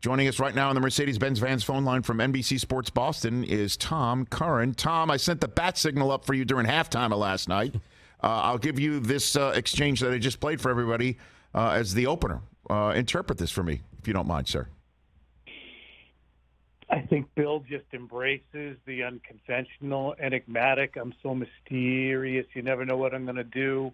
Joining us right now on the Mercedes-Benz Vans phone line from NBC Sports Boston is Tom Curran. Tom, I sent the bat signal up for you during halftime of last night. I'll give you this exchange that I just played for everybody as the opener. Interpret this for me, if you don't mind, sir. I think Bill just embraces the unconventional, enigmatic, I'm so mysterious, you never know what I'm going to do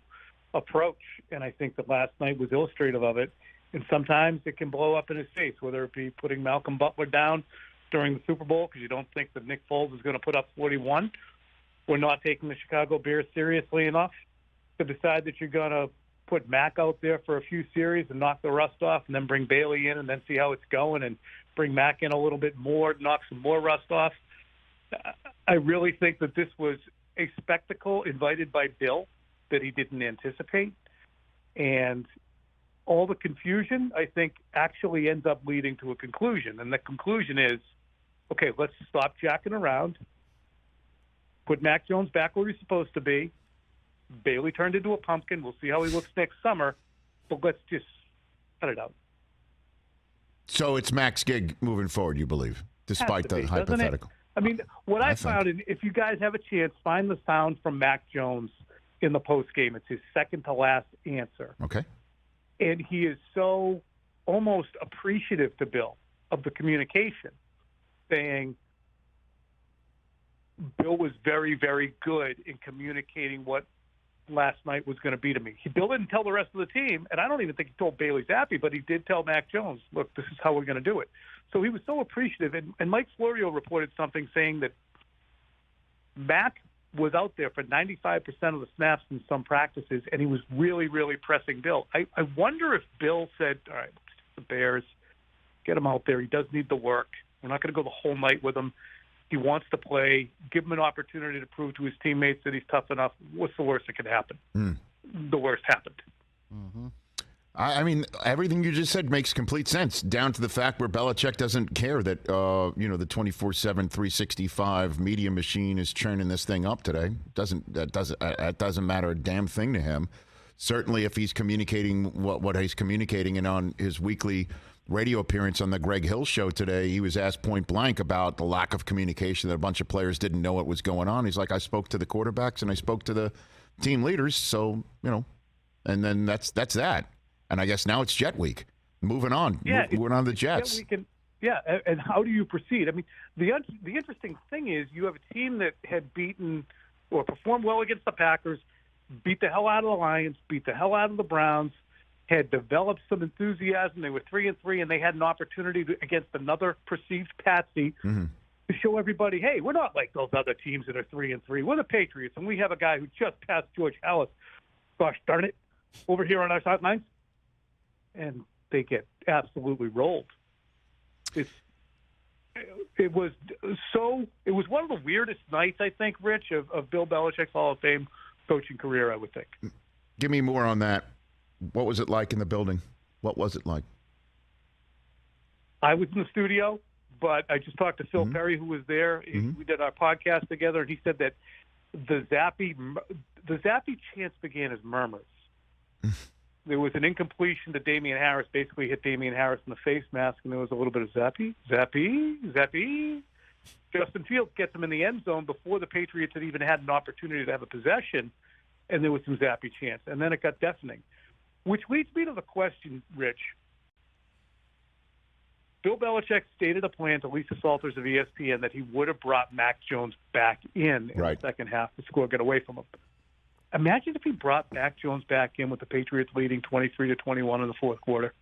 approach. And I think that last night was illustrative of it. And sometimes it can blow up in his face, whether it be putting Malcolm Butler down during the Super Bowl because you don't think that Nick Foles is going to put up 41, or not taking the Chicago Bears seriously enough to decide that you're going to put Mac out there for a few series and knock the rust off, and then bring Bailey in and then see how it's going, and bring Mac in a little bit more, knock some more rust off. I really think that this was a spectacle invited by Bill that he didn't anticipate. And all the confusion, I think, actually ends up leading to a conclusion. And the conclusion is, okay, let's stop jacking around, put Mac Jones back where he's supposed to be. Bailey turned into a pumpkin. We'll see how he looks next summer, but let's just cut it out. So it's Mac's gig moving forward, you believe, despite the hypothetical? I mean, what I found, and if you guys have a chance, find the sound from Mac Jones in the postgame. It's his second to last answer. Okay. And he is so almost appreciative to Bill of the communication, saying Bill was very, very good in communicating what last night was going to be to me. Bill didn't tell the rest of the team, and I don't even think he told Bailey Zappe, but he did tell Mac Jones, look, this is how we're going to do it. So he was so appreciative. And Mike Florio reported something saying that Mac was out there for 95% of the snaps in some practices, and he was really, really pressing Bill. I wonder if Bill said, all right, the Bears, get him out there. He does need the work. We're not going to go the whole night with him. He wants to play. Give him an opportunity to prove to his teammates that he's tough enough. What's the worst that could happen? The worst happened. Mm-hmm. I mean, everything you just said makes complete sense, down to the fact where Belichick doesn't care that, the 24/7, 365 media machine is churning this thing up today. That doesn't matter a damn thing to him. Certainly if he's communicating what he's communicating, and on his weekly radio appearance on the Greg Hill show today, he was asked point blank about the lack of communication, that a bunch of players didn't know what was going on. He's like, I spoke to the quarterbacks and I spoke to the team leaders, so, and then that's that. And I guess now it's Jet Week. Moving on. Yeah, moving on to the Jets. And how do you proceed? I mean, the interesting thing is you have a team that had beaten or performed well against the Packers, beat the hell out of the Lions, beat the hell out of the Browns, had developed some enthusiasm. They were 3-3, and they had an opportunity against another perceived patsy to show everybody, hey, we're not like those other teams that are 3-3. We're the Patriots, and we have a guy who just passed George Halas, gosh darn it, over here on our sidelines. And they get absolutely rolled. It was one of the weirdest nights, I think, Rich, of Bill Belichick's Hall of Fame coaching career, I would think. Give me more on that. What was it like in the building? What was it like? I was in the studio, but I just talked to Phil Perry, who was there. We did our podcast together, and he said that the Zappe chants began as murmurs. There was an incompletion to Damian Harris, basically hit Damian Harris in the face mask, and there was a little bit of Zappe. Justin Fields gets him in the end zone before the Patriots had even had an opportunity to have a possession, and there was some Zappe chants. And then it got deafening, which leads me to the question, Rich. Bill Belichick stated a plan to Lisa Salters of ESPN that he would have brought Mac Jones back in the second half to score, get away from him. Imagine if he brought Mac Jones back in with the Patriots leading 23-21 in the fourth quarter,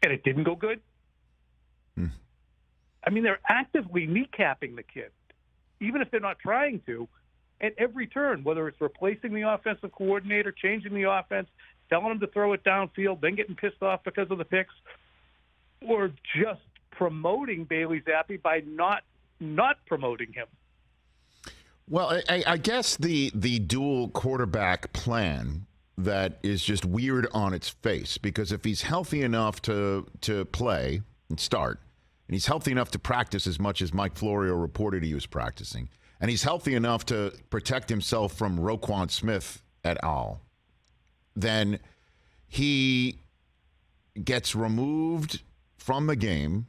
and it didn't go good. I mean, they're actively kneecapping the kid, even if they're not trying to, at every turn, whether it's replacing the offensive coordinator, changing the offense, telling him to throw it downfield, then getting pissed off because of the picks, or just promoting Bailey Zappe by not promoting him. Well, I guess the dual quarterback plan that is just weird on its face, because if he's healthy enough to play and start, and he's healthy enough to practice as much as Mike Florio reported he was practicing, and he's healthy enough to protect himself from Roquan Smith et al., then he gets removed from the game,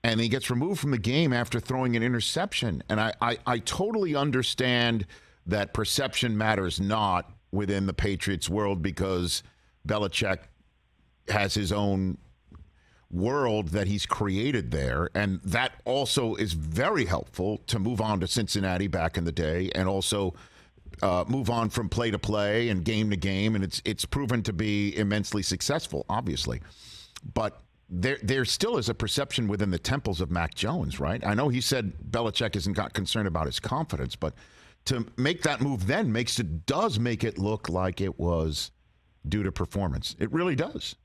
and he gets removed from the game after throwing an interception. And I totally understand that perception matters not within the Patriots world because Belichick has his own world that he's created there, and that also is very helpful to move on to Cincinnati back in the day, and also move on from play to play and game to game, and it's proven to be immensely successful, obviously. But there still is a perception within the temples of Mac Jones, right? I know he said Belichick isn't got concerned about his confidence, but to make that move then does make it look like it was due to performance. It really does.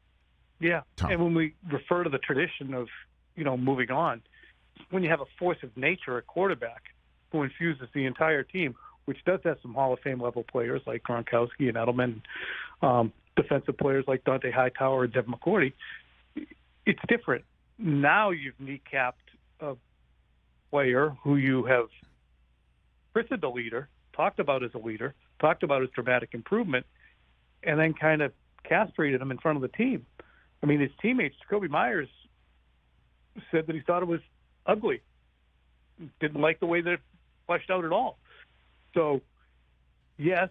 Yeah, Tom. And when we refer to the tradition of, moving on, when you have a force of nature at quarterback who infuses the entire team, which does have some Hall of Fame level players like Gronkowski and Edelman, defensive players like Dante Hightower and Devin McCourty, it's different. Now you've kneecapped a player who you have christened a leader, talked about as a leader, talked about his dramatic improvement, and then kind of castrated him in front of the team. I mean, his teammates, Jacoby Myers, said that he thought it was ugly. Didn't like the way that it fleshed out at all. So, yes,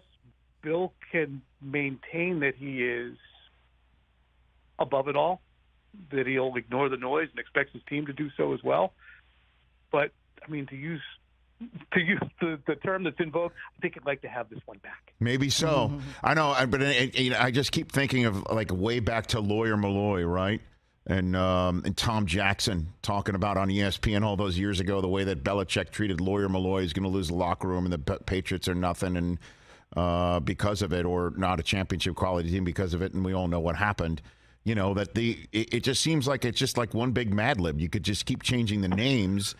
Bill can maintain that he is above it all, that he'll ignore the noise and expects his team to do so as well. But, I mean, to use the term that's invoked, I think I'd like to have this one back. Maybe so. I know, but I just keep thinking of like way back to Lawyer Malloy, right? And Tom Jackson talking about on ESPN all those years ago the way that Belichick treated Lawyer Malloy is going to lose the locker room and the Patriots are nothing and because of it, or not a championship quality team because of it, and we all know what happened. That it just seems like it's just like one big Mad Lib. You could just keep changing the names.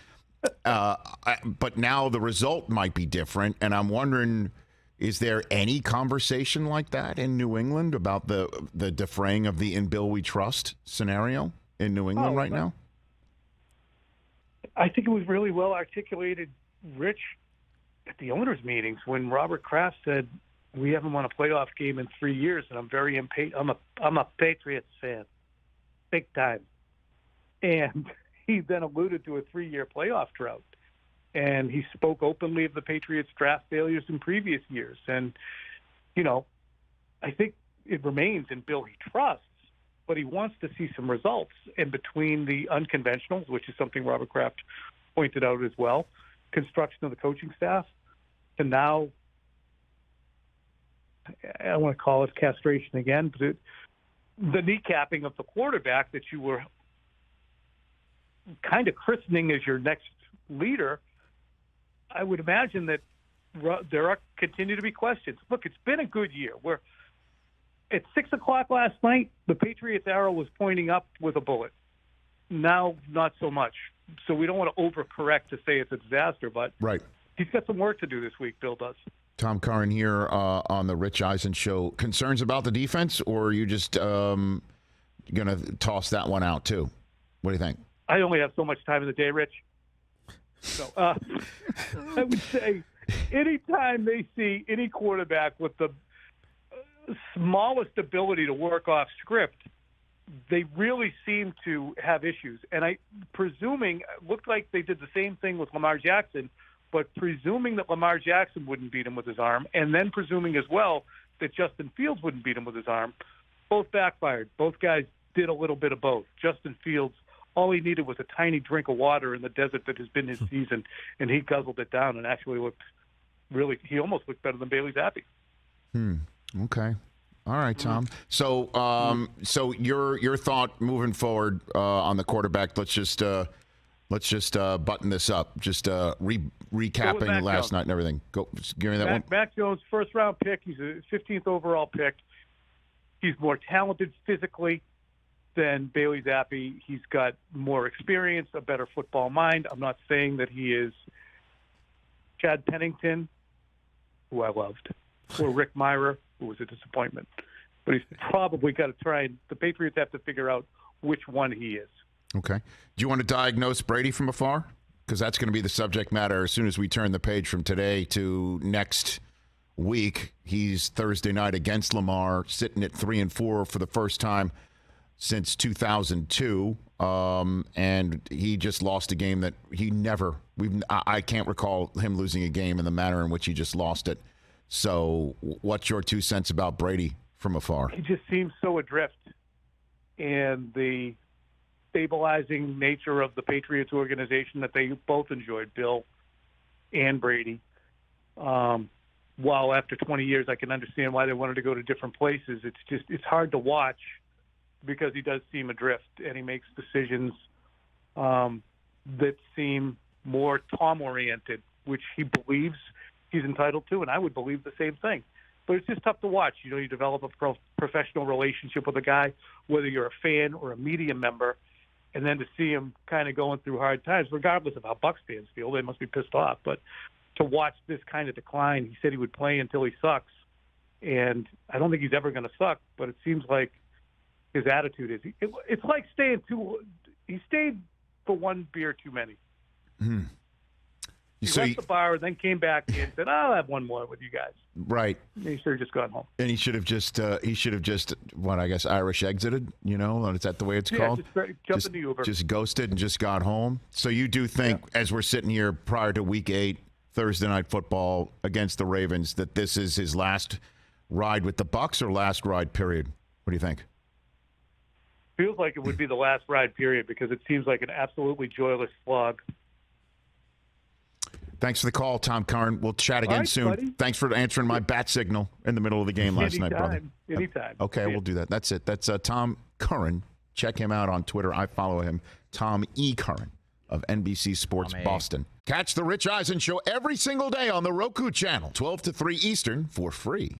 But now the result might be different, and I'm wondering, is there any conversation like that in New England about the defraying of the "in Bill we trust" scenario in New England right now? I think it was really well articulated, Rich, at the owners' meetings when Robert Kraft said, "We haven't won a playoff game in 3 years, and I'm very impatient. I'm a Patriots fan, big time," and he then alluded to a 3-year playoff drought. And he spoke openly of the Patriots' draft failures in previous years. And, I think it remains in Bill he trusts, but he wants to see some results. And between the unconventionals, which is something Robert Kraft pointed out as well, construction of the coaching staff, to now, I don't want to call it castration again, but the kneecapping of the quarterback that you were kind of christening as your next leader, I would imagine that there continue to be questions. Look, it's been a good year. We're at 6 o'clock last night, the Patriots arrow was pointing up with a bullet. Now, not so much. So we don't want to overcorrect to say it's a disaster, but right. He's got some work to do this week, Bill does. Tom Curran here on the Rich Eisen Show. Concerns about the defense, or are you just going to toss that one out too? What do you think? I only have so much time in the day, Rich. So I would say anytime they see any quarterback with the smallest ability to work off script, they really seem to have issues. And it looked like they did the same thing with Lamar Jackson, but presuming that Lamar Jackson wouldn't beat him with his arm, and then presuming as well that Justin Fields wouldn't beat him with his arm, both backfired. Both guys did a little bit of both. Justin Fields, all he needed was a tiny drink of water in the desert that has been his season, and he guzzled it down and actually he almost looked better than Bailey Zappe. Okay. All right, Tom. So your thought moving forward on the quarterback, let's just button this up. Just recapping last night and everything. Go, give me that one. Mac Jones, first-round pick. He's a 15th overall pick. He's more talented physically than Bailey Zappe. He's got more experience, a better football mind. I'm not saying that he is Chad Pennington, who I loved, or Rick Myra, who was a disappointment. But he's probably got to try, and the Patriots have to figure out which one he is. Okay. Do you want to diagnose Brady from afar? Because that's going to be the subject matter as soon as we turn the page from today to next week. He's Thursday night against Lamar, sitting at 3-4 for the first time since 2002. And he just lost a game that he never. I can't recall him losing a game in the manner in which he just lost it. So, what's your 2 cents about Brady from afar? He just seems so adrift, and the stabilizing nature of the Patriots organization that they both enjoyed, Bill and Brady. While after 20 years, I can understand why they wanted to go to different places. It's hard to watch because he does seem adrift, and he makes decisions that seem more Tom-oriented, which he believes he's entitled to, and I would believe the same thing. But it's just tough to watch. You know, you develop a professional relationship with a guy, whether you're a fan or a media member, and then to see him kind of going through hard times, regardless of how Bucs fans feel, they must be pissed off. But to watch this kind of decline, he said he would play until he sucks, and I don't think he's ever going to suck, but it seems like his attitude is. It's like he stayed for one beer too many. Hmm. He left the bar and then came back and said, "I'll have one more with you guys." Right. And he should have just gone home. And he should have just what I guess Irish exited. You know, is that the way it's called? Just in the Uber. Just ghosted and just got home. So you do think, as we're sitting here prior to Week 8, Thursday Night Football against the Ravens, that this is his last ride with the Bucs or last ride period? What do you think? Feels like it would be the last ride period because it seems like an absolutely joyless slog. Thanks for the call, Tom Curran. We'll chat again soon. Buddy. Thanks for answering my bat signal in the middle of the game last night, brother. Anytime. Okay, we'll do that. That's it. That's Tom Curran. Check him out on Twitter. I follow him. Tom E. Curran of NBC Sports Boston. Catch the Rich Eisen Show every single day on the Roku channel, 12 to 3 Eastern, for free.